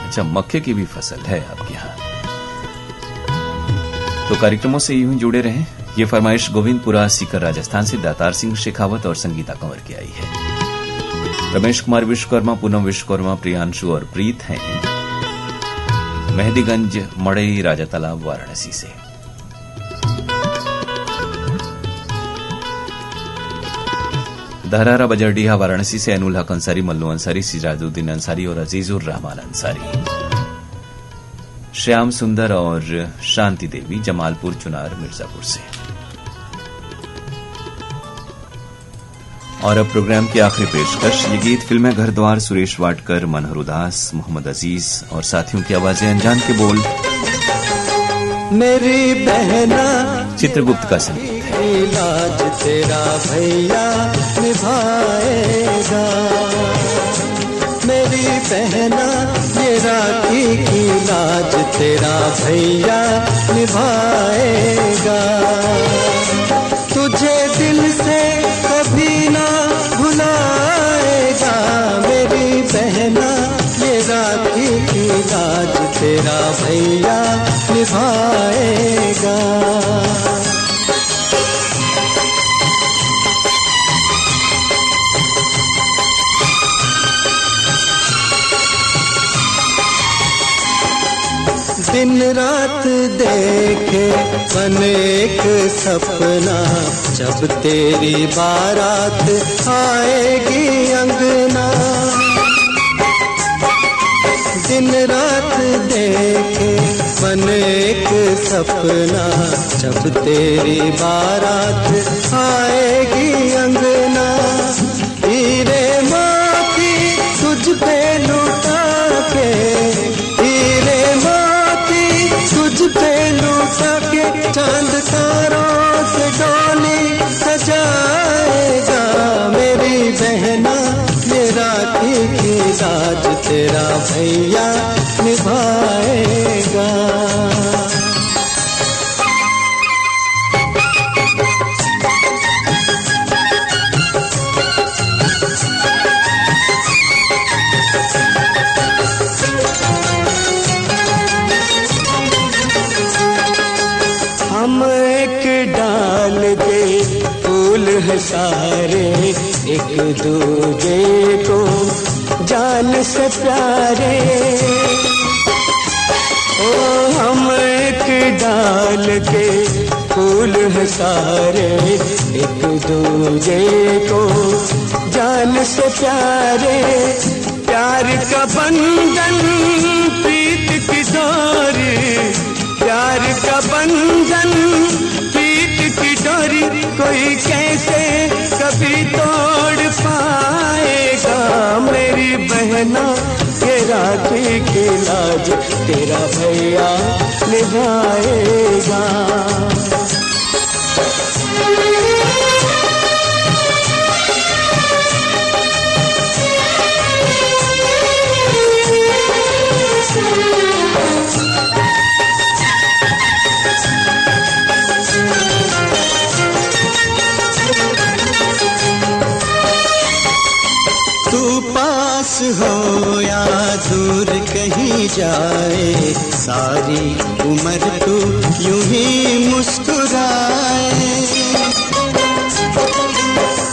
अच्छा, मक्के की भी फसल है आपके यहाँ, तो कार्यक्रमों से यूं ही जुड़े रहें। ये फरमाइश गोविंदपुरा सीकर राजस्थान से दातार सिंह शेखावत और संगीता कंवर की आई है। रमेश कुमार विश्वकर्मा, पूनम विश्वकर्मा, प्रियांशु और प्रीत हैं मेहदीगंज मड़ई राजा तालाब वाराणसी से। दहरारा बजरडीहा वाराणसी से अनुल हक अंसारी, मल्लू अंसारी, सिराजुद्दीन अंसारी और अजीजुर रहमान अंसारी। श्याम सुंदर और शांति देवी जमालपुर चुनार मिर्जापुर से। और अब प्रोग्राम की आखिरी पेशकश, ये गीत फिल्म है घर द्वार, सुरेश वाडकर, मनोहर उदास, मोहम्मद अजीज और साथियों की आवाजें, अनजान के बोल, मेरी बहना चित्रगुप्त का संगीत है। इलाज तेरा भैया निभाएगा, मेरी बहना ये राखी की लाज तेरा भैया निभाएगा। तुझे दिल से कभी ना भुलाएगा, मेरी बहना ये राखी की लाज तेरा भैया निभाएगा। दिन रात देखे मन एक सपना, जब तेरी बारात आएगी अंगना। दिन रात देखे मन एक सपना, जब तेरी बारात आएगी अंगना। हीरे मोती तुझ पे लुटा के, हीरे तुझ पे लूटा के चांद तारों से डोली सजाएगा। मेरी बहना ये राखी की लाज तेरा भैया निभाएगा। हम एक डाल के फूल है सारे, एक दूजे को जान से प्यारे। ओ हम एक डाल के फूल है सारे, एक दूजे को जान से प्यारे। प्यार का बंधन प्रीत की डोरी, प्यार का बंधन प्रीत की डोरी, कोई कैसे कभी तोड़ पाएगा। मेरी बहना ये राखी की लाज तेरा भैया निभाएगा। हो या दूर कहीं जाए, सारी उम्र तू यूं ही मुस्कुराए।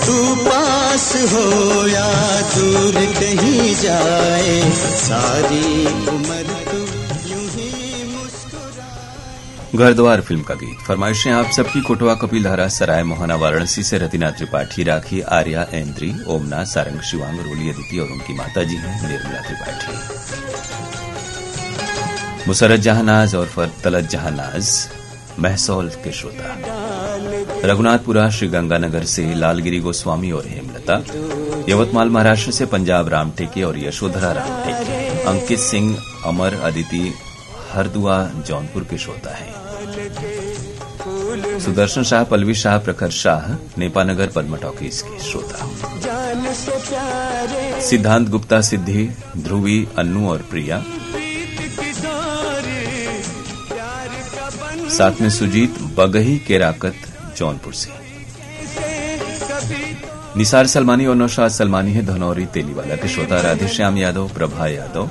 तू पास हो या दूर कहीं जाए, सारी उम्र तू यूं ही मुस्कुराए। घर द्वार फिल्म का गीत फरमाइशें आप सबकी कोटवा कपिल धारा सराय मोहना वाराणसी से रतिना त्रिपाठी, राखी, आर्या, ऐन्द्री, ओमना, सारंग, शिवांग, रोली अदिति और उनकी माताजी हैं निर्मला त्रिपाठी। मुसरत जहानाज और तलत जहानाज महसौल के श्रोता, रघुनाथपुरा श्री गंगानगर से लालगिरी गोस्वामी और हेमलता, यवतमाल महाराष्ट्र से पंजाब राम टेके और यशोधरा राम टेके, अंकित सिंह, अमर, अदिति, हरदुआ जौनपुर के श्रोता हैं। सुदर्शन शाह, पल्लवी शाह, प्रखर शाह, नेपानगर पद्मटॉकी के श्रोता। सिद्धांत गुप्ता, सिद्धि, ध्रुवी, अन्नू और प्रिया, साथ में सुजीत बगही केराकत जौनपुर से। निसार सलमानी और नौशाद सलमानी है धनौरी तेलीवाला के श्रोता। राधेश्याम यादव, प्रभा यादव,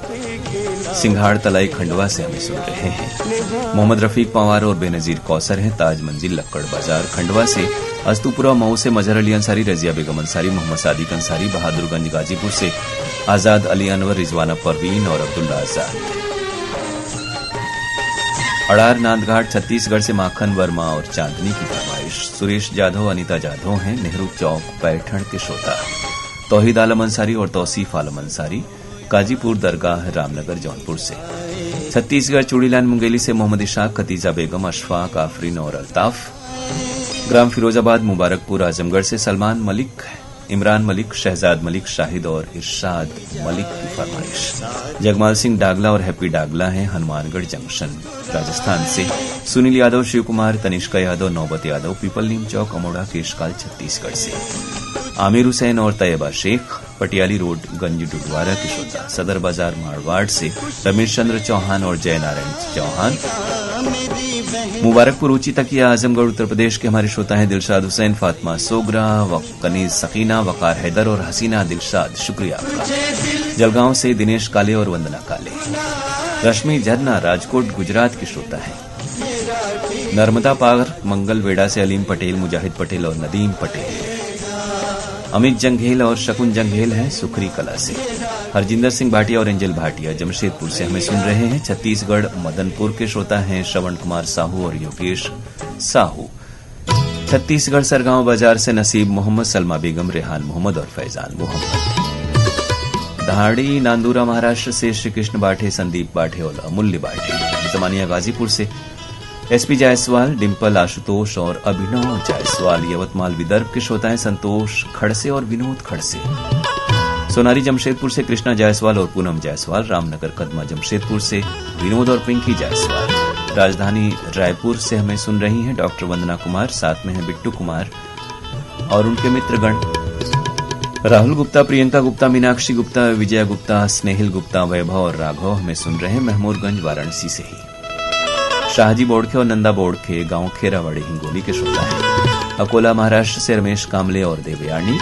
सिंघाड़ तलाई खंडवा से हमें सुन रहे हैं। मोहम्मद रफीक पंवार और बेनजीर कौसर हैं ताज मंजिल लक्कड़ बाजार खंडवा से। अस्तुपुरा मऊ से मजहर अली अंसारी, रजिया बेगम अंसारी, मोहम्मद सादिक अंसारी, बहादुरगंज गाजीपुर से आजाद अली अनवर, रिजवाना परवीन और अब्दुल्ला आजाद। अड़ार नांदघाट छत्तीसगढ़ से माखन वर्मा और चांदनी की फरमाइश। सुरेश जाधव, अनीता जाधव हैं नेहरू चौक पैठण के श्रोता। तौहीद आलम अंसारी और तौसीफ आलम अंसारी, काजीपुर दरगाह रामनगर जौनपुर से। छत्तीसगढ़ चूड़ीलाल मुंगेली से मोहम्मद इशाक, खतीजा बेगम, अशफाक, आफरीन और अल्ताफ। ग्राम फिरोजाबाद मुबारकपुर आजमगढ़ से सलमान मलिक, इमरान मलिक, शहजाद मलिक, शाहिद और इरशाद मलिक की फरमाइश। जगमाल सिंह डागला और हैप्पी डागला हैं हनुमानगढ़ जंक्शन राजस्थान से। सुनील यादव, शिव कुमार, तनिष्का यादव, नौबत यादव, पीपल नीम चौक अमोड़ा केशकाल छत्तीसगढ़ से। आमिर हुसैन और तैयबा शेख, पटियाली रोड गंज डुडवारा की श्रोता। सदर बाजार मारवाड़ से रमेश चंद्र चौहान और जय नारायण चौहान। मुबारकपुर ऊंची तकिया आजमगढ़ उत्तर प्रदेश के हमारे श्रोता हैं दिलशाद हुसैन, फातिमा सोगरा, कनीज सकीना, वकार हैदर और हसीना दिलशाद, शुक्रिया आपका। जलगांव से दिनेश काले और वंदना काले। रश्मि झरना, राजकोट गुजरात की श्रोता है। नर्मदा पार्क मंगलवेड़ा से अलीम पटेल, मुजाहिद पटेल और नदीम पटेल। अमित जंघेल और शकुन जंघेल हैं सुखरी कला से। हरजिंदर सिंह भाटिया और एंजल भाटिया जमशेदपुर से हमें सुन रहे हैं। छत्तीसगढ़ मदनपुर के श्रोता हैं श्रवण कुमार साहू और योगेश साहू। छत्तीसगढ़ सरगांव बाजार से नसीब मोहम्मद, सलमा बेगम, रेहान मोहम्मद और फैजान मोहम्मद। दहाड़ी नांदूरा महाराष्ट्र से श्री कृष्ण बाठे, संदीप बाठे और अमूल्य बाठे। जमानिया गाजीपुर से एसपी जायसवाल, डिम्पल आशुतोष और अभिनव जायसवाल। यवतमाल विदर्भ के श्रोता हैं संतोष खड़से और विनोद खड़से। सोनारी जमशेदपुर से कृष्णा जायसवाल और पूनम जायसवाल। रामनगर कदमा जमशेदपुर से विनोद और पिंकी जायसवाल। राजधानी रायपुर से हमें सुन रही हैं डॉक्टर वंदना कुमार, साथ में है बिट्टू कुमार और उनके मित्रगण राहुल गुप्ता, प्रियंका गुप्ता, मीनाक्षी गुप्ता, विजया गुप्ता, स्नेहिल गुप्ता, वैभव और राघव हमें सुन रहे हैं महमूदगंज वाराणसी से ही। शाहजी बोड़खे और नंदा बोड़खे गांव खेरावाड़ी हिंगोली के श्रोता है। अकोला महाराष्ट्र से रमेश कामले और देवयानी।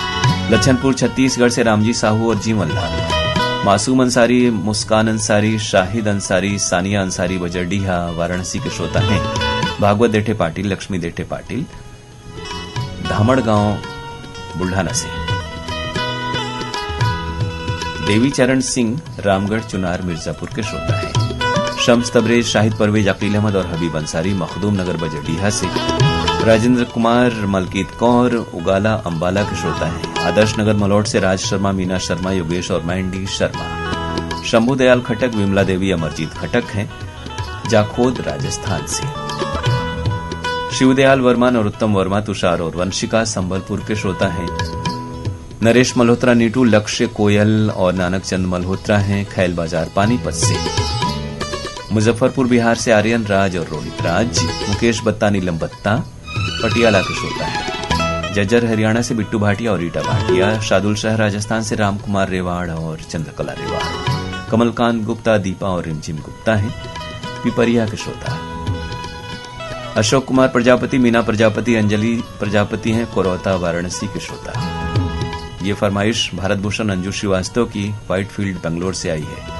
लच्छनपुर छत्तीसगढ़ से रामजी साहू और जीवन लाल। मासूम अंसारी, मुस्कान अंसारी, शाहिद अंसारी, सानिया अंसारी बजरडीहा वाराणसी के श्रोता हैं। भागवत देठे पाटिल, लक्ष्मी देठे पाटिल, धामड़ गांव बुल्ढाना से। देवी चरण सिंह, रामगढ़ चुनार मिर्जापुर के श्रोता है। शम्स तबरेज, शाहिद परवेज, अकील अहमद और हबीब अंसारी मखदूम नगर बजरडीहा से। राजेंद्र कुमार, मलकीत कौर, उगाला अंबाला के श्रोता हैं। आदर्श नगर मलौट से राज शर्मा, मीना शर्मा, योगेश और मैंडी शर्मा। शंभू दयाल खटक, विमला देवी, अमरजीत खटक हैं जाखोद राजस्थान से। शिवदयाल वर्मा, नरोत्तम वर्मा, तुषार और वंशिका संबलपुर के श्रोता हैं। नरेश मल्होत्रा, नीटू, लक्ष्य कोयल और नानक चंद मल्होत्रा हैं खैल बाजार पानीपत से। मुजफ्फरपुर बिहार से आर्यन राज और रोहित राज। मुकेश बत्ता, नीलम बत्ता पटियाला के श्रोता है। जज्जर हरियाणा से बिट्टू भाटिया और रीटा भाटिया। शादुल शाह राजस्थान से राम कुमार रेवाड़ और चंद्रकला रेवाड़। कमलकांत गुप्ता, दीपा और रिमझिम गुप्ता हैं पिपरिया के श्रोता। अशोक कुमार प्रजापति, मीना प्रजापति, अंजलि प्रजापति हैं कोरौता वाराणसी के श्रोता। ये फरमाइश भारत भूषण अंजू श्रीवास्तव की व्हाइटफील्ड बेंगलोर से आई है।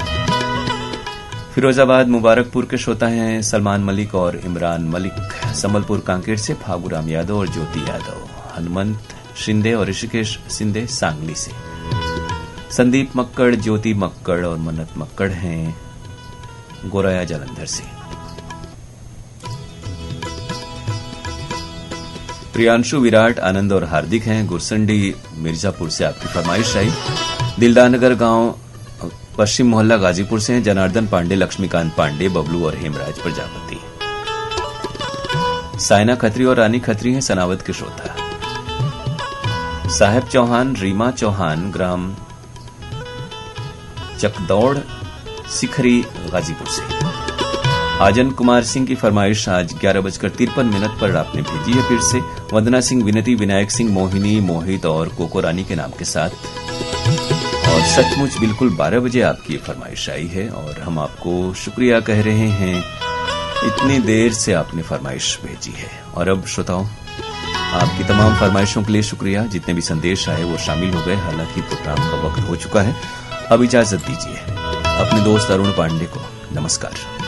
फिरोजाबाद मुबारकपुर के श्रोता हैं सलमान मलिक और इमरान मलिक। संबलपुर कांकेर से फागूराम यादव और ज्योति यादव। हनुमंत शिंदे और ऋषिकेश सिंधे सांगली से। संदीप मक्कड़, ज्योति मक्कड़ और मन्नत मक्कड़ हैं गोराया जालंधर से। प्रियांशु, विराट, आनंद और हार्दिक हैं गुरसंडी मिर्जापुर से आपकी फरमाइश आई। दिलदारनगर गांव पश्चिम मोहल्ला गाजीपुर से हैं जनार्दन पांडे, लक्ष्मीकांत पांडे, बबलू और हेमराज प्रजापति। साइना खत्री और रानी खत्री हैं सनावत के श्रोता। साहेब चौहान, रीमा चौहान, ग्राम चकदौड़, सिखरी गाजीपुर से। आजन कुमार सिंह की फरमाइश आज 11:53 पर आपने भेजी है फिर से। वंदना सिंह, विनती, विनायक सिंह, मोहिनी, मोहित और कोको रानी के नाम के साथ। और सचमुच बिल्कुल 12 बजे आपकी फरमाइश आई है और हम आपको शुक्रिया कह रहे हैं, इतनी देर से आपने फरमाइश भेजी है। और अब श्रोताओं, आपकी तमाम फरमाइशों के लिए शुक्रिया। जितने भी संदेश आए वो शामिल हो गए। हालांकि प्रोग्राम का वक्त हो चुका है, अब इजाजत दीजिए। अपने दोस्त अरुण पांडे को नमस्कार।